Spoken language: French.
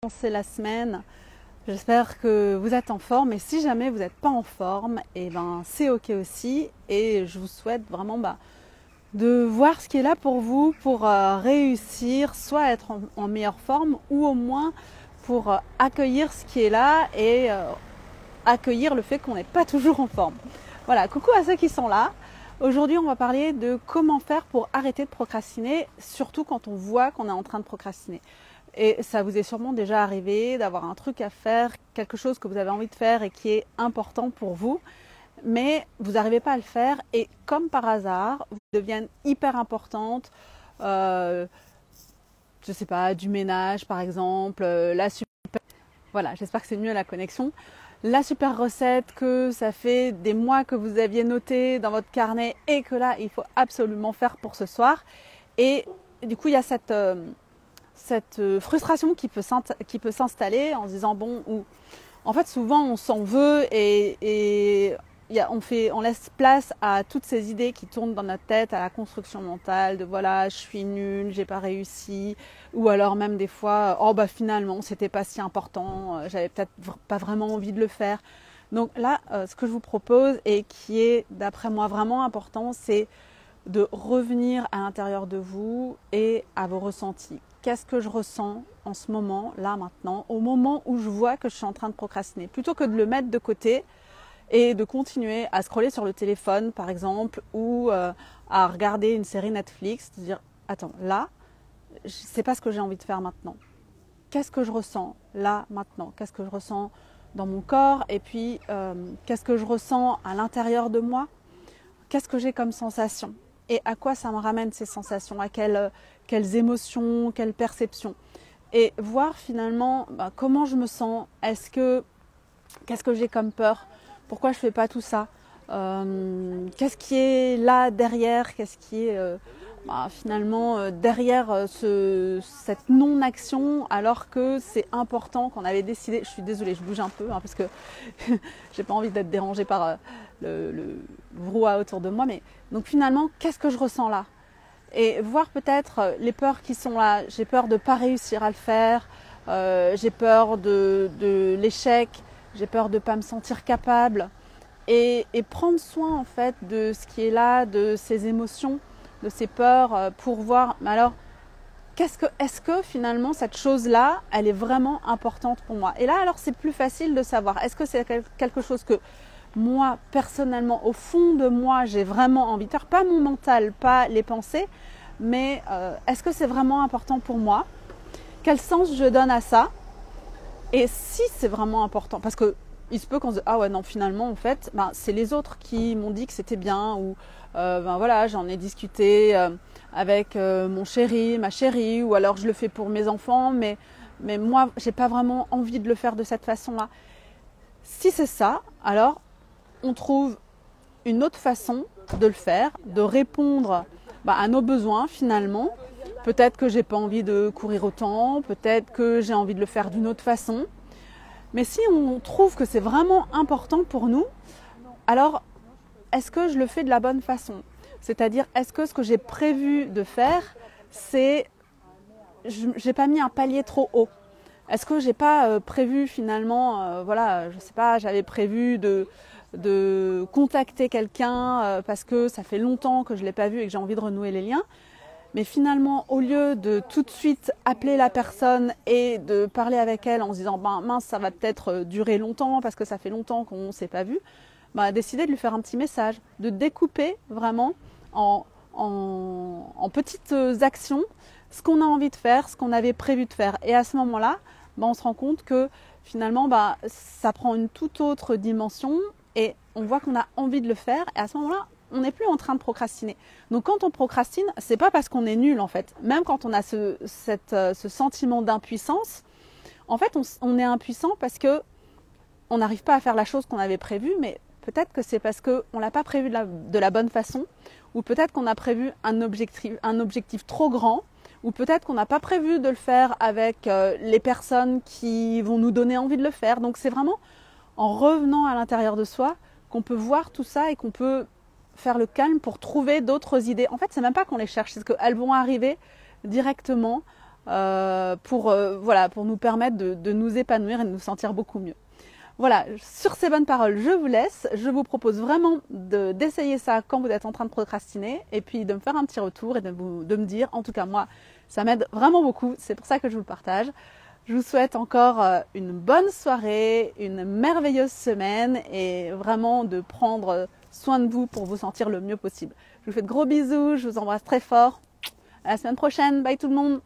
Commencer la semaine. J'espère que vous êtes en forme et si jamais vous n'êtes pas en forme, et ben c'est ok aussi et je vous souhaite vraiment de voir ce qui est là pour vous pour réussir, soit être en meilleure forme ou au moins pour accueillir ce qui est là et accueillir le fait qu'on n'est pas toujours en forme. Voilà, coucou à ceux qui sont là. Aujourd'hui, on va parler de comment faire pour arrêter de procrastiner, surtout quand on voit qu'on est en train de procrastiner. Et ça vous est sûrement déjà arrivé d'avoir un truc à faire, quelque chose que vous avez envie de faire et qui est important pour vous, mais vous n'arrivez pas à le faire et comme par hasard, vous deviennent hyper importantes. Je sais pas, du ménage par exemple, voilà, j'espère que c'est mieux la connexion. La super recette que ça fait des mois que vous aviez noté dans votre carnet et que là, il faut absolument faire pour ce soir. Et du coup, il y a cette frustration qui peut s'installer en se disant bon, ou en fait souvent on s'en veut et on laisse place à toutes ces idées qui tournent dans notre tête, à la construction mentale de voilà, je suis nulle, j'ai pas réussi, ou alors même des fois oh bah finalement c'était pas si important, j'avais peut-être pas vraiment envie de le faire. Donc là, ce que je vous propose et qui est d'après moi vraiment important, c'est de revenir à l'intérieur de vous et à vos ressentis. Qu'est-ce que je ressens en ce moment, là, maintenant, au moment où je vois que je suis en train de procrastiner, plutôt que de le mettre de côté et de continuer à scroller sur le téléphone, par exemple, ou à regarder une série Netflix, de dire « Attends, là, c'est pas ce que j'ai envie de faire maintenant. Qu'est-ce que je ressens là, maintenant? Qu'est-ce que je ressens dans mon corps? Et puis, qu'est-ce que je ressens à l'intérieur de moi? Qu'est-ce que j'ai comme sensation? Et à quoi ça me ramène ces sensations? À quelles émotions, quelles perceptions? Et voir finalement comment je me sens. Qu'est-ce que j'ai comme peur? Pourquoi je ne fais pas tout ça? Qu'est-ce qui est là derrière? Qu'est-ce qui est finalement derrière cette non-action alors que c'est important qu'on avait décidé. Je suis désolée, je bouge un peu parce que j'ai pas envie d'être dérangée par le brouhaha autour de moi. Mais donc finalement, qu'est-ce que je ressens là? Et voir peut-être les peurs qui sont là. J'ai peur de ne pas réussir à le faire. J'ai peur de l'échec. J'ai peur de ne pas me sentir capable. Et prendre soin en fait de ce qui est là, de ces émotions, de ces peurs pour voir. Mais alors, est-ce que finalement cette chose-là, elle est vraiment importante pour moi? Et là, alors c'est plus facile de savoir. Est-ce que c'est quelque chose que moi, personnellement, au fond de moi, j'ai vraiment envie de faire? Pas mon mental, pas les pensées, mais est-ce que c'est vraiment important pour moi? Quel sens je donne à ça? Et si c'est vraiment important, parce que il se peut qu'on se dise ah ouais non finalement en fait c'est les autres qui m'ont dit que c'était bien ou voilà j'en ai discuté avec mon chéri, ma chérie, ou alors je le fais pour mes enfants, mais moi j'ai pas vraiment envie de le faire de cette façon-là. Si c'est ça, alors on trouve une autre façon de le faire, de répondre à nos besoins finalement. Peut-être que j'ai pas envie de courir autant, peut-être que j'ai envie de le faire d'une autre façon. Mais si on trouve que c'est vraiment important pour nous, alors est-ce que je le fais de la bonne façon? C'est-à-dire, est-ce que ce que j'ai prévu de faire, c'est... j'ai pas mis un palier trop haut? Est-ce que j'ai pas prévu finalement, voilà, je sais pas, j'avais prévu de contacter quelqu'un parce que ça fait longtemps que je l'ai pas vu et que j'ai envie de renouer les liens. Mais finalement, au lieu de tout de suite appeler la personne et de parler avec elle en se disant mince, ça va peut-être durer longtemps parce que ça fait longtemps qu'on ne s'est pas vu, décider de lui faire un petit message, de découper vraiment en petites actions ce qu'on a envie de faire, ce qu'on avait prévu de faire. Et à ce moment-là, on se rend compte que finalement, ça prend une toute autre dimension et on voit qu'on a envie de le faire. Et à ce moment-là, on n'est plus en train de procrastiner. Donc quand on procrastine, c'est pas parce qu'on est nul en fait. Même quand on a ce sentiment d'impuissance, en fait on est impuissant parce que on n'arrive pas à faire la chose qu'on avait prévue, mais peut-être que c'est parce qu'on l'a pas prévu de la bonne façon, ou peut-être qu'on a prévu un objectif trop grand, ou peut-être qu'on n'a pas prévu de le faire avec les personnes qui vont nous donner envie de le faire. Donc c'est vraiment en revenant à l'intérieur de soi qu'on peut voir tout ça et qu'on peut faire le calme pour trouver d'autres idées. En fait, c'est même pas qu'on les cherche, c'est qu'elles vont arriver directement pour nous permettre de nous épanouir et de nous sentir beaucoup mieux. Voilà, sur ces bonnes paroles, je vous laisse. Je vous propose vraiment d'essayer ça quand vous êtes en train de procrastiner et puis de me faire un petit retour et de me dire, en tout cas moi, ça m'aide vraiment beaucoup. C'est pour ça que je vous le partage. Je vous souhaite encore une bonne soirée, une merveilleuse semaine et vraiment de prendre soin de vous pour vous sentir le mieux possible. Je vous fais de gros bisous, je vous embrasse très fort. À la semaine prochaine, bye tout le monde!